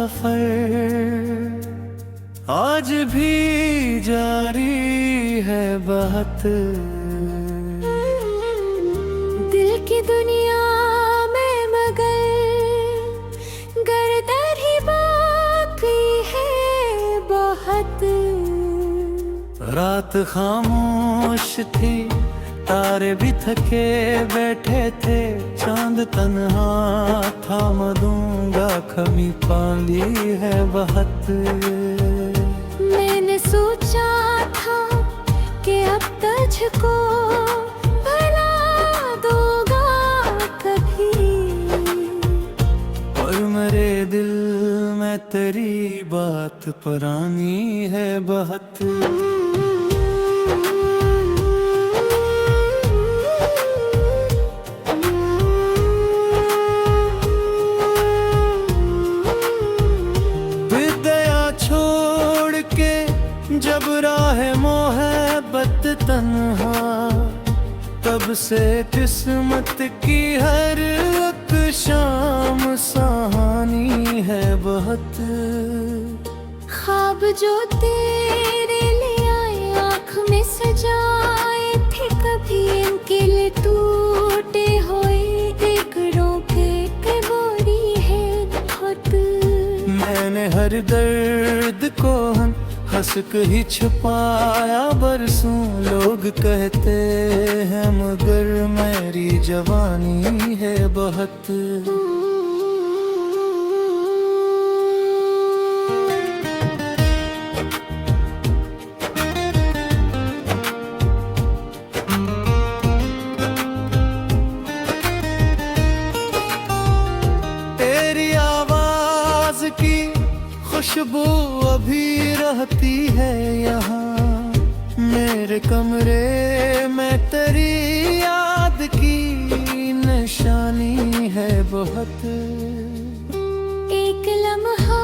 सफर आज भी जारी है बहत। दिल की दुनिया में मगर गर्दर ही बाकी है बहुत। रात खामोश थी, तारे भी थके बैठे थे, चांद तन्हा था, मदूंगा कमी पाली है बहुत। मैंने सोचा था कि अब तुझको भुला दूंगा कभी, और मेरे दिल में तेरी बात पुरानी है बहुत। जब राह मोहब्बत तन्हा, तब से किस्मत की हर एक शाम सहानी है बहुत। ख्वाब जो तेरे लिए आए आँख में सजाए थे, कभी इनके लिए टूटे हुए टुकड़ों के बोरी है बहुत। मैंने हर दर्द को हंस के ही छुपाया बरसों, लोग कहते हैं मगर मेरी जवानी है बहुत। तेरी आवाज की खुशबू अभी रहती है यहाँ, मेरे कमरे में तेरी याद की निशानी है बहुत। एक लम्हा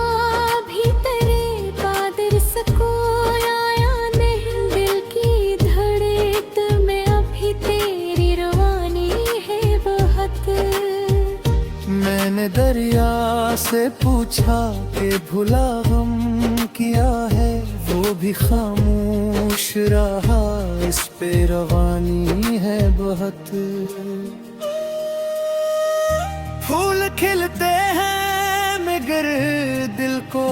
भी तेरे बादर सुकून आया नहीं, दिल की धड़कन में अभी तेरी रवानी है बहुत। मैंने दरिया से पूछा कि भुला गम किया है, वो भी खामोश रहा, इस पे रवानी है बहुत। फूल खिलते हैं मगर दिल को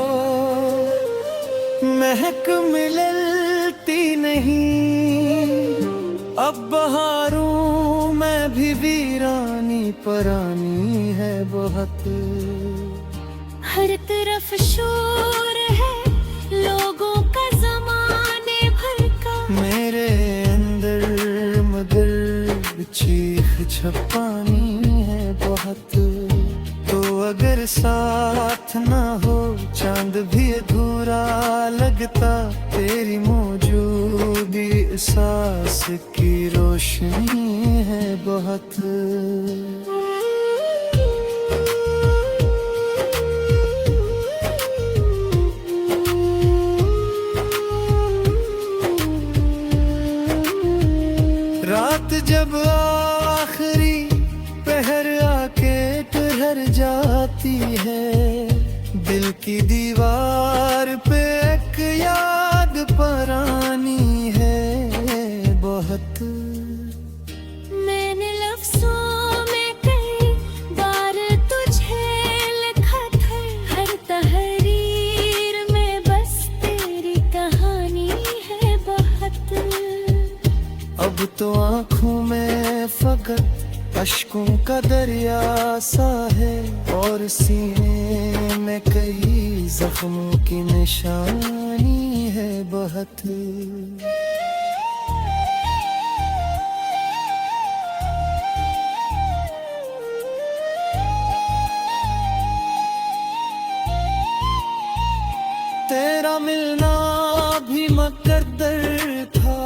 महक मिलती नहीं, अब बहारों में भी वीरानी परानी है बहुत। हर तरफ शोर है लोगों का ज़माने भर का, मेरे अंदर मगर चीख छपानी है बहुत। तो अगर साथ ना हो चांद भी अधूरा लगता, तेरी मौजूदी एहसास की रोशनी है बहुत। रात जब आखिरी पहर आके ठहर जाती है, दिल की दीवार पे एक याद पुरानी है बहुत। मैंने लफ्ज़ों में कई बार तुझे लिखा था, हर तहरीर में बस तेरी कहानी है बहुत। अब तो आँखों में फकत अश्कों का दरिया सा है, और सीने में कई जख्मों की निशानी है बहुत। तेरा मिलना भी मुकद्दर था,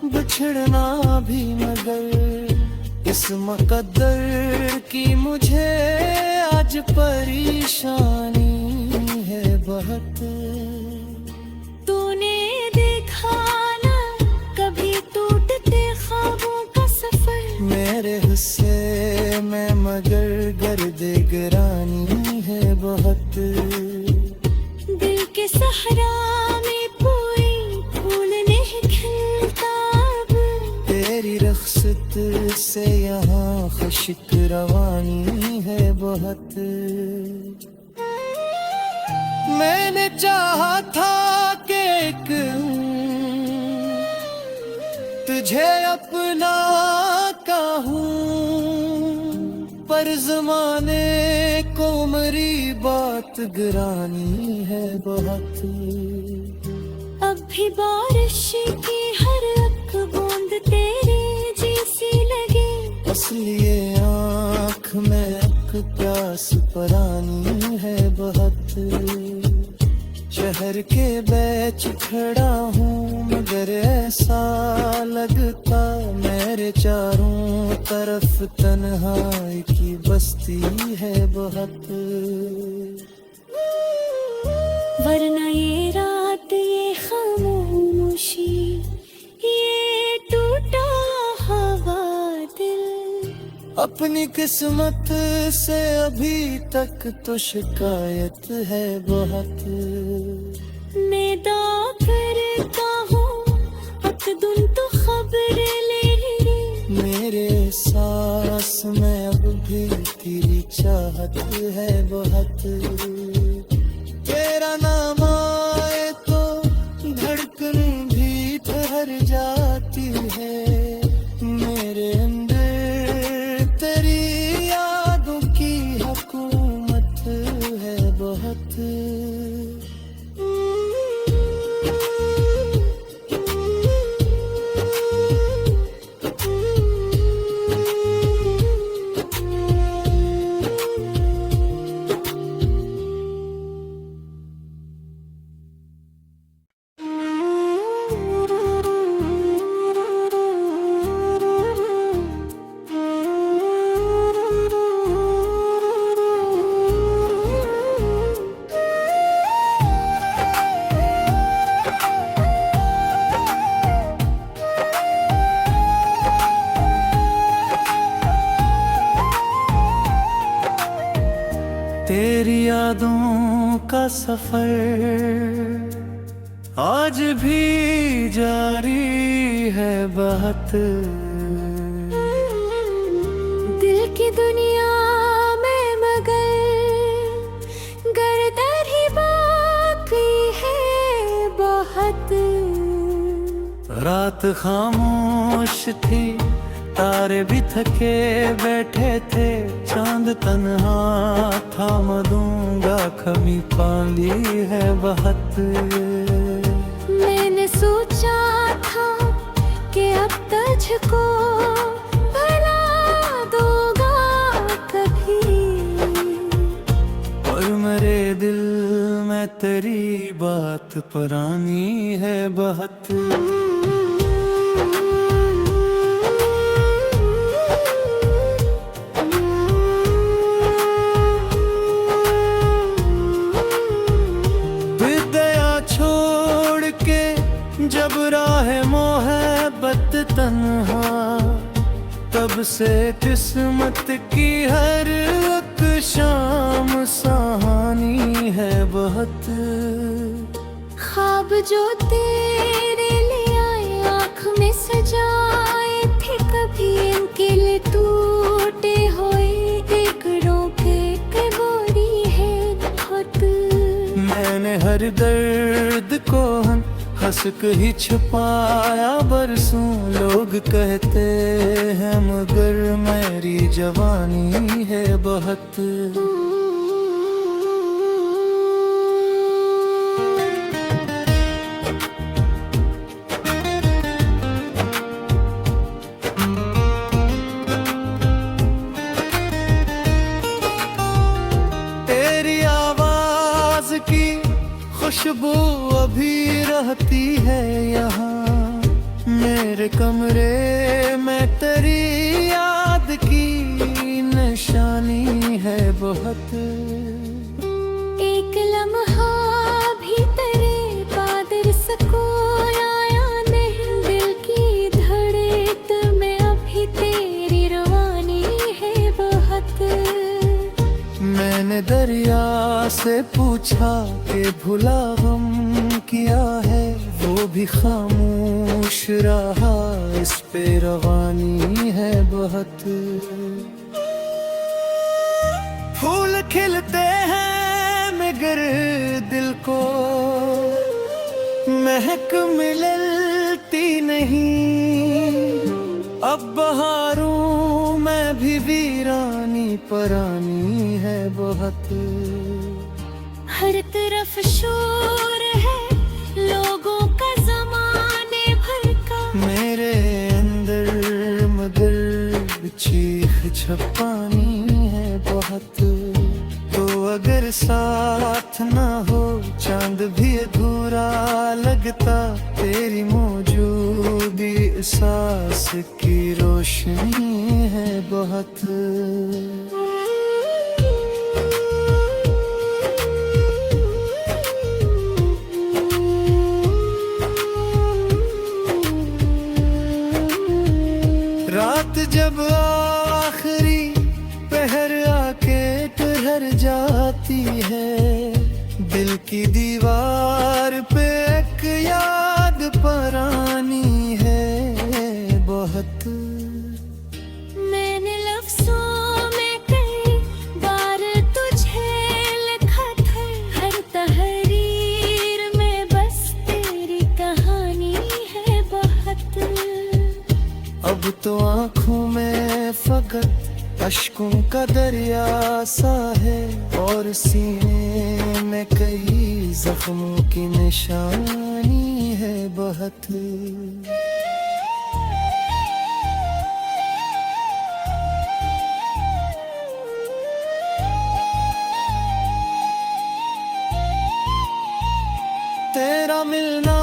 बिछड़ना भी मगर इस मुकद्दर की मुझे आज परेशानी है बहुत। तूने देखा ना कभी टूटते ख्वाबों का सफर, मेरे हिस्से में मगर गर्द गिरानी है बहुत। सहरा में कोई फूल नहीं खिलता अब। तेरी रख्सत से यहाँ खुशक रवानी है बहुत। मैंने चाहा था कि एक तुझे अपना कहूँ, पर जमाने को मेरी बात गिरानी है बहुत। अब भी बारिश की हर एक बूंद तेरे जैसी लगे। असली ये आँख में एक प्यास परानी है बहुत। शहर के बीच खड़ा हूँ मगर ऐसा लगता मेरे चारों तरफ तन्हाई की बस्ती है बहुत। वरना ये रात ये खामोशी ये टूटा हवा दिल। अपनी किस्मत से अभी तक तो शिकायत है बहुत। मैं दावा करता हूँ अकदुन तो खबर ले। मेरे सांस में अब भी तेरी चाहत है बहुत। तेरा नाम आए तो धड़कन भी ठहर जाती है। मेरे अंदर तेरी यादों की हुकूमत है बहुत। तेरी यादों का सफर आज भी जारी है बहुत। दिल की दुनिया में मगर गर्दर ही बाकी है बहुत। रात खामोश थी तारे भी थके बैठे थे। चांद तन्हा था मधूंगा कमी पाली है बहुत। मैंने सोचा था कि अब तुझको भुला दूंगा कभी। और मेरे दिल में तेरी बात पुरानी है बहुत। जब राह मोहब्बत तन्हा तब से किस्मत की हर एक शाम सहानी है बहुत। ख्वाब जो तेरे ले आए आँख में सजाए थे कभी इनके लिए टूटे हुए टुकड़ों के बोरी है बहुत। मैंने हर दर्द को हंस के ही छुपाया बरसों। लोग कहते हैं मगर मेरी जवानी है बहुत। तेरी आवाज की खुशबू अभी रहती है यहाँ मेरे कमरे में। तेरी याद की निशानी है बहुत। एक लम्हा भी तेरे बादर सुकून आया नहीं। दिल की धड़कन में अभी तेरी रवानी है बहुत। मैंने दरिया से पूछा कि भुला गम भी खामोश रहा, इस पे रवानी है बहुत। फूल खिलते हैं मगर दिल को महक मिलती नहीं। अब बहारों में भी वीरानी परानी है बहुत। हर तरफ शोर है लोगों का ज़माने भर का, मेरे अंदर मगर चीख छपानी है बहुत। तो अगर साथ ना हो चांद भी अधूरा लगता, तेरी मौजूदी एहसास की रोशनी है बहुत। रात जब आखिरी पहर आके ठहर जाती है, दिल की दीवार पे एक याद परानी है बहुत। मैंने लफ्ज़ों में कई बार तुझे लिखा था, हर तहरीर में बस तेरी कहानी है बहुत। अब तो आँखों में फकत अश्कों का दरिया सा है, और सीने में कई जख्मों की निशानी है बहुत। तेरा मिलना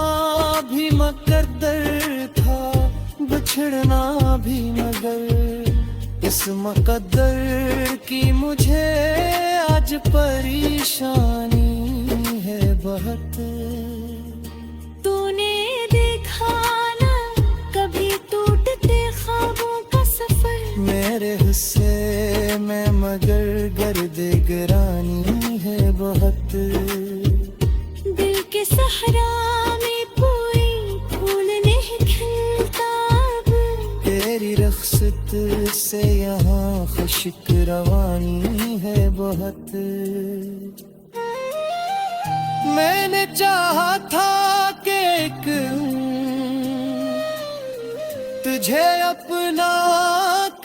भी मुकद्दर था, बिछड़ना भी मगर इस मुकद्दर की मुझे आज परेशानी है बहुत। तूने देखा ना कभी टूटते ख्वाबों का सफर, मेरे हिस्से में मगर गर्दे गिरानी है बहुत। दिल के सहरा में कोई फूल नहीं खिलता अब, तेरी रख्सत से यहाँ खुशक रवानी है बहुत। मैंने चाहा था कि एक तुझे अपना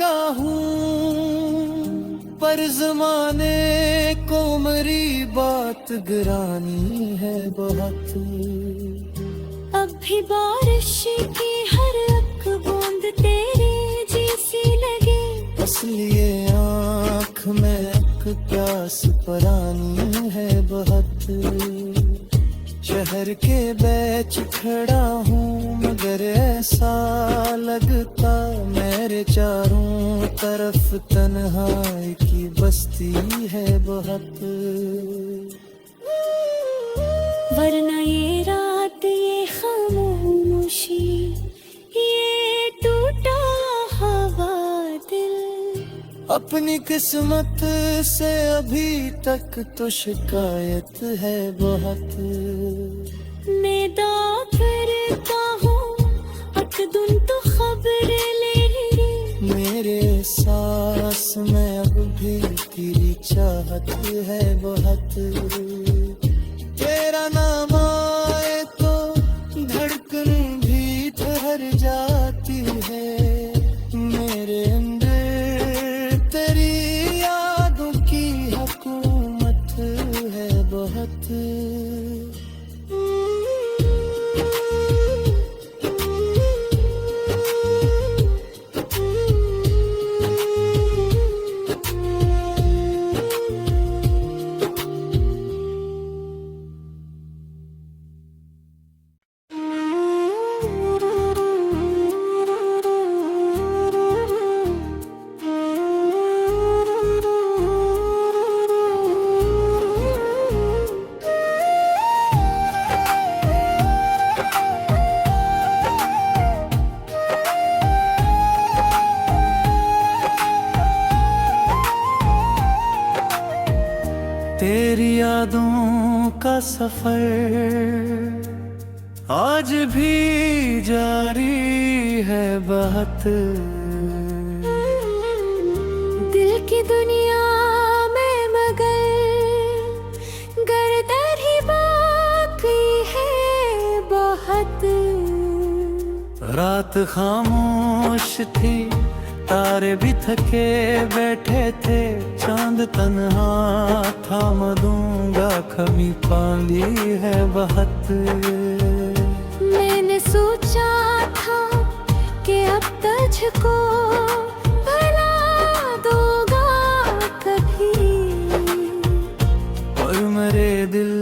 कहूँ, पर जमाने को मेरी बात गिरानी है बहुत। अब भी बारिश की हर एक बूंद तेरी जैसी लगे, असली ये आँख में एक प्यास परानी है बहुत। शहर के बीच खड़ा हूँ मगर ऐसा लगता मेरे चारों तरफ तन्हाई की बस्ती है बहुत। वरना ये रात ये खामोशी ये टूटा हवा दिल, अपनी किस्मत से अभी तक तो शिकायत है बहुत। नेदा फिरता हूँ अकदुन तो खबर ले रही, मेरे सांस में अब भी तेरी चाहत है बहुत। तेरा नाम आए तो धड़कन भी ठहर जाती है, मेरे अंदर तेरी यादों की हुकूमत है बहुत। तेरी यादों का सफर आज भी जारी है बात। दिल की दुनिया में मगर गर्दर ही बाकी है बहुत। रात खामोश थी, तारे भी थके बैठे थे, चांद तन्हा था, मरूंगा कमी पाली है बहुत। मैंने सोचा था कि अब तुझको भुला दूंगा कभी, पर मेरे दिल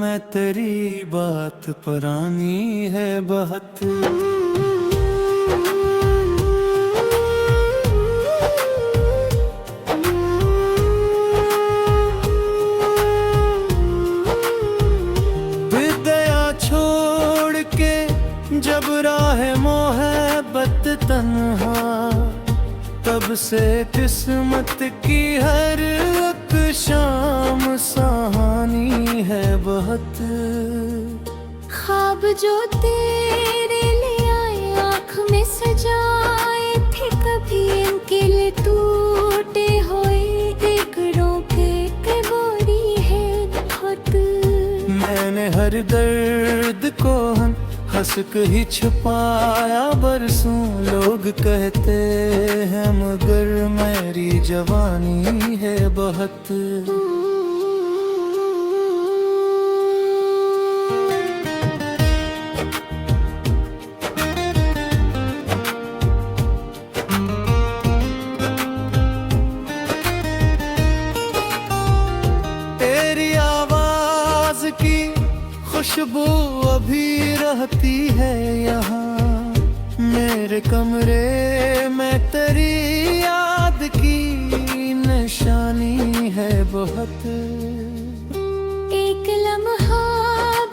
में तेरी बात पुरानी है बहुत। जब राह मोहब्बत तन्हा, तब से किस्मत की हर एक शाम सहानी है बहुत। ख्वाब जो तेरे लिए आए आँख में सजाए थे, कभी इनके लिए टूटे हुए टुकड़ों के बोरी है बहुत। मैंने हर दर्द को हंस के ही छुपाया बरसों, लोग कहते हैं मगर मेरी जवानी है बहुत। तेरी आवाज की खुशबू अभी रहती है यहाँ, मेरे कमरे में तेरी याद की निशानी है बहुत। एक लम्हा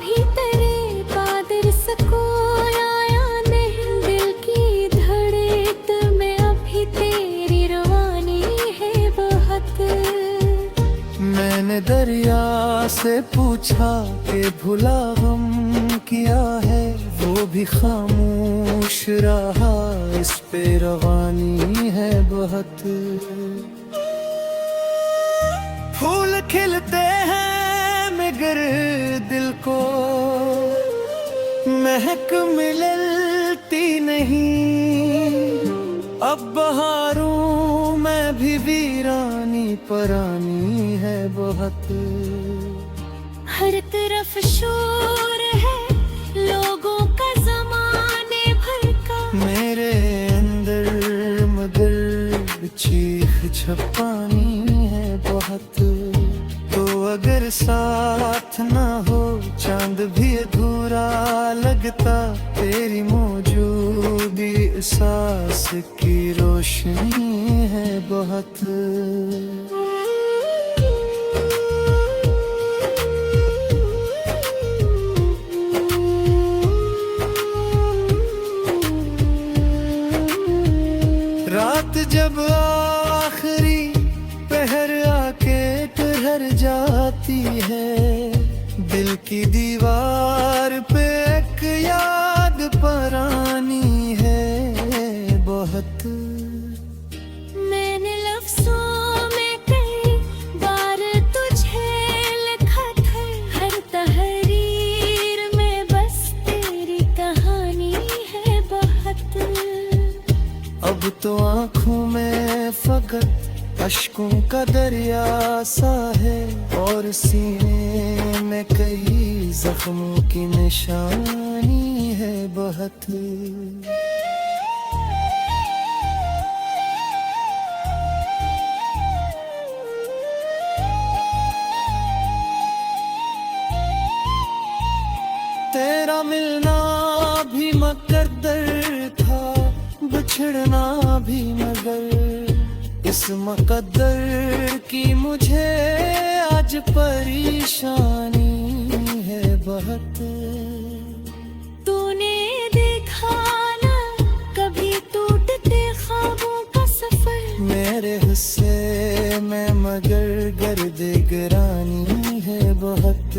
भी तेरे बादर सुकून आया नहीं, दिल की धड़कन में अभी तेरी रवानी है बहुत। मैंने दरिया से पूछा कि भुला गम किया है, वो भी खामोश रहा, इस पे रवानी है बहुत। फूल खिलते हैं मगर दिल को महक मिलती नहीं, अब बहारों में भी वीरानी परानी है बहुत। हर तरफ शोर है लोगों का ज़माने भर का, मेरे अंदर मगर चीख छपानी है बहुत। तो अगर साथ ना हो चांद भी अधूरा लगता, तेरी मौजूदी एहसास की रोशनी है बहुत। रात जब आखिरी पहर आके ठहर जाती है, दिल की दीवार पे एक याद पुरानी है बहुत। मैंने लफ्ज़ों में कई बार तुझे लिखा था, हर तहरीर में बस तेरी कहानी है बहुत। अब तो आँखों में फकत अश्कों का दरिया सा है, और सीने में कई जख्मों की निशानी है बहुत। तेरा मिलना भी मुकद्दर था, बिछड़ना भी मगर इस मुकद्दर की मुझे आज परेशानी है बहुत। तूने देखा ना कभी टूटते ख्वाबों का सफर, मेरे हिस्से में मगर गर्द गिरानी है बहुत।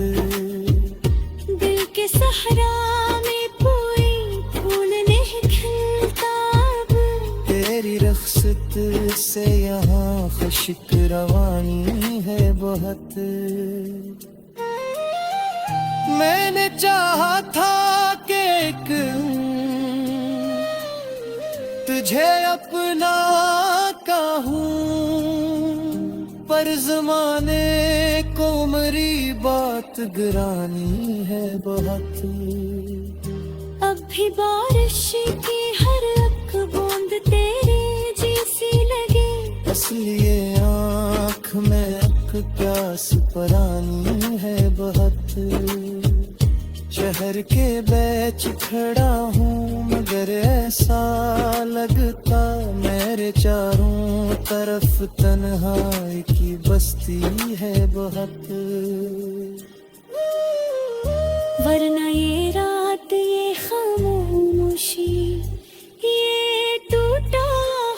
दिल के सहरा में तेरी रख्सत से यहाँ खुशक रवानी है बहुत। मैंने चाहा था कि एक तुझे अपना कहूँ, पर जमाने को मेरी बात गिरानी है बहुत। अब भी बारिश की हर एक बूंद तेरे जैसी लगे, असली ये आँख में अक प्यास परानी है बहुत। शहर के बीच खड़ा हूँ मगर ऐसा लगता मेरे चारों तरफ तन्हाई की बस्ती है बहुत। वरना ये रात ये खामोशी ये टूटा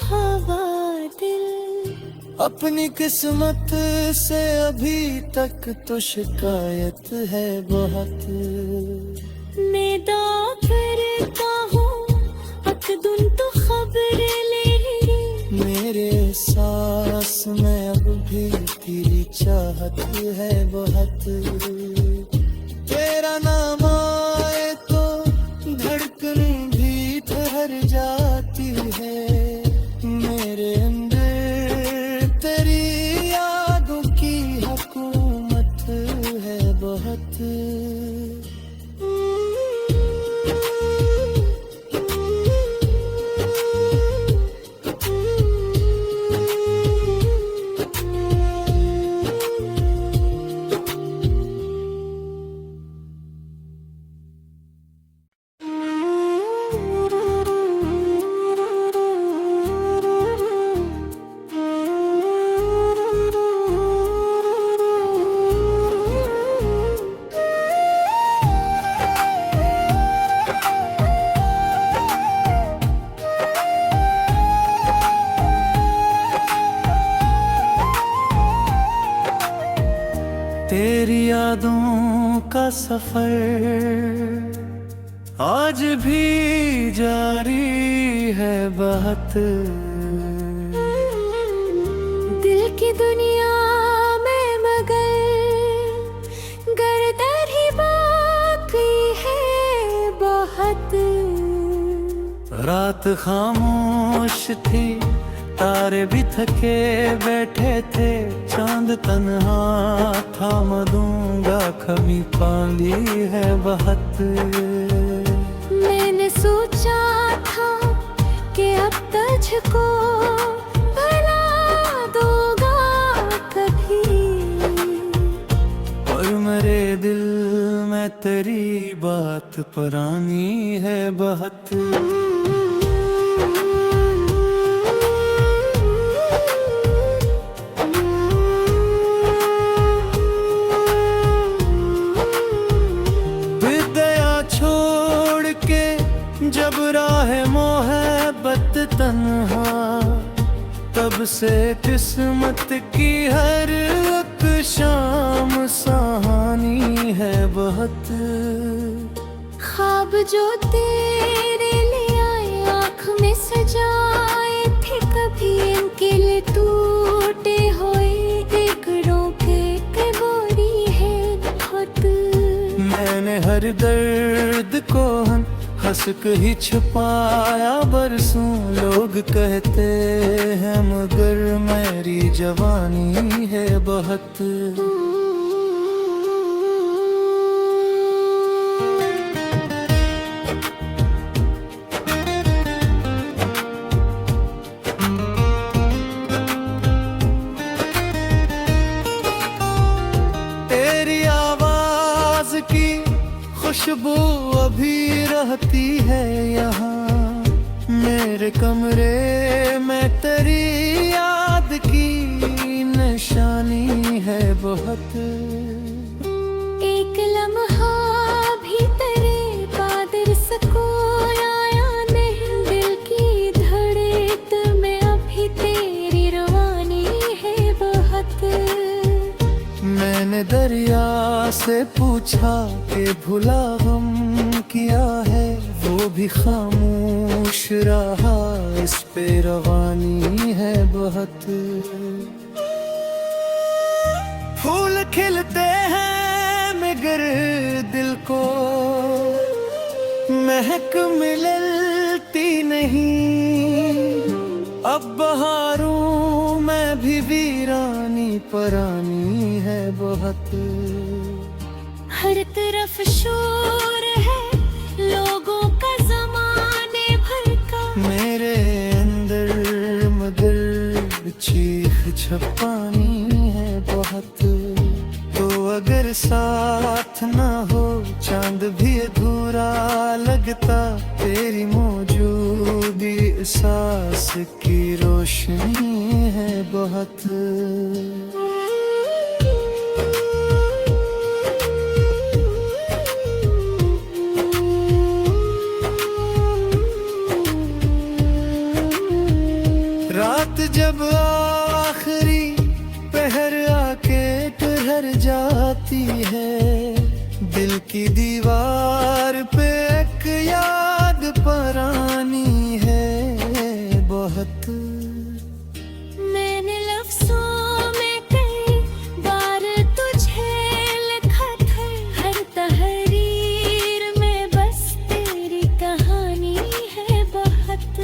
हवा दिल, अपनी किस्मत से अभी तक तो शिकायत है बहुत। मैं दाव करता हूँ अकदुन तो खबर ले, मेरे सांस में अब भी तेरी चाहत है बहुत। तेरा नाम आए तो धड़कन भी ठहर जाती है, मेरे अंदर तेरी यादों की हुकूमत है बहुत। तेरी यादों का सफर आज भी जारी है बहुत। दिल की दुनिया में मगर गर्दर ही बाकी है बहुत। रात खामोश थी तारे भी थके बैठे थे, चांद तन्हा था मधूंगा कमी पाली है बहुत। मैंने सोचा था कि अब तुझको भुला दूंगा कभी, और मेरे दिल में तेरी बात पुरानी है बहुत। जब राह मोहब्बत तन्हा, तब से किस्मत की हर एक शाम सहानी है बहुत। ख्वाब जो तेरे लिए आए आँख में सजाए थे, कभी इनके लिए टूटे हुए टुकड़ों के बोरी है बहुत। मैंने हर दर्द को हंस के ही छुपाया बरसों, लोग कहते हैं मगर मेरी जवानी है बहुत। तेरी आवाज की खुशबू अभी रहती है यहाँ मेरे कमरे में, तेरी याद की निशानी है बहुत। एक लम्हा भी तेरे बादर सुकून आया नहीं, दिल की धड़कन में अभी तेरी रवानी है बहुत। मैंने दरिया से पूछा कि भुला गम किया है, वो भी खामोश रहा इस पे रवानी है बहुत। फूल खिलते हैं मगर दिल को महक मिलती नहीं। अब बहारूं मैं भी वीरानी परानी है बहुत। हर तरफ शोर है लोगों का ज़माने भर का, मेरे अंदर मगर चीख छपानी है बहुत। तो अगर साथ ना हो चांद भी अधूरा लगता, तेरी मौजूदी एहसास की रोशनी है बहुत। रात जब आखिरी पहर आके ठहर जाती है, दिल की दीवार पे एक याद परानी है बहुत। मैंने लफ्ज़ों में कई बार तुझे लिखा था, हर तहरीर में बस तेरी कहानी है बहुत।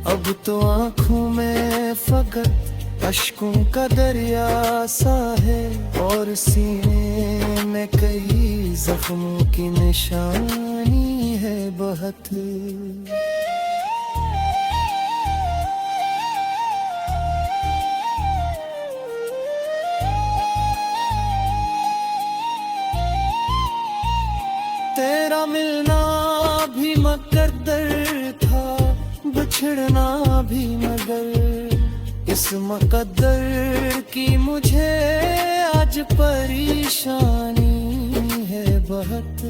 अब तो आँखों में फकत अश्कों का दरिया सा है, और सीने में कई जख्मों की निशानी है बहुत। तेरा मिलना भी मुकद्दर था, बिछड़ना भी मगर इस मुकद्दर की मुझे आज परेशानी है बहुत।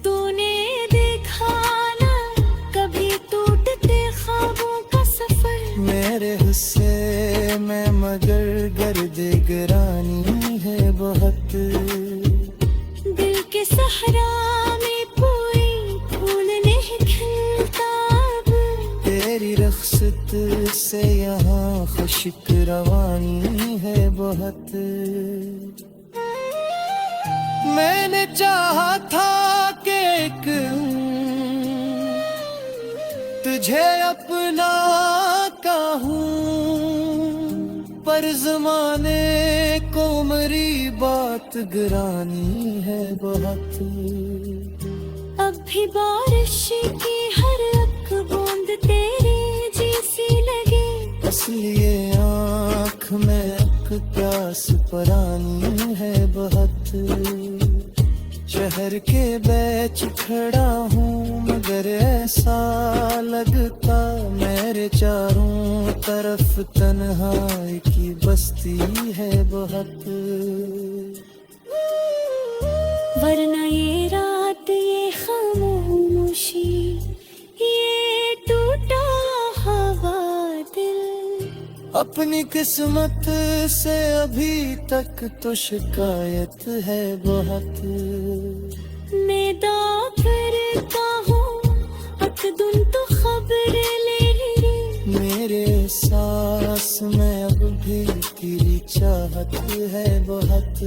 तूने देखा ना कभी टूटते ख्वाबों का सफर, मेरे हिस्से में मगर गर्दे गिरानी है बहुत। दिल के सहरा में कोई फूल नहीं खिलता अब, तेरी रख्सत से यहाँ खुशक रवानी है बहुत। मैंने चाहा था कि एक तुझे अपना कहूँ, पर जमाने को मेरी बात गिरानी है बहुत। अब भी बारिश की हर एक बूंद तेरी जैसी लगे, इसलिए आँख में एक प्यास परानी है बहुत। शहर के बीच खड़ा हूँ मगर ऐसा लगता मेरे चारों तरफ तन्हाई की बस्ती है बहुत। वरना ये रात ये खामोशी ये टूटा हवा दिल, अपनी किस्मत से अभी तक तो शिकायत है बहुत। मैं दाव करता हूँ अकदुन तो खबर ले रे, मेरे सांस में अब भी तेरी चाहत है बहुत।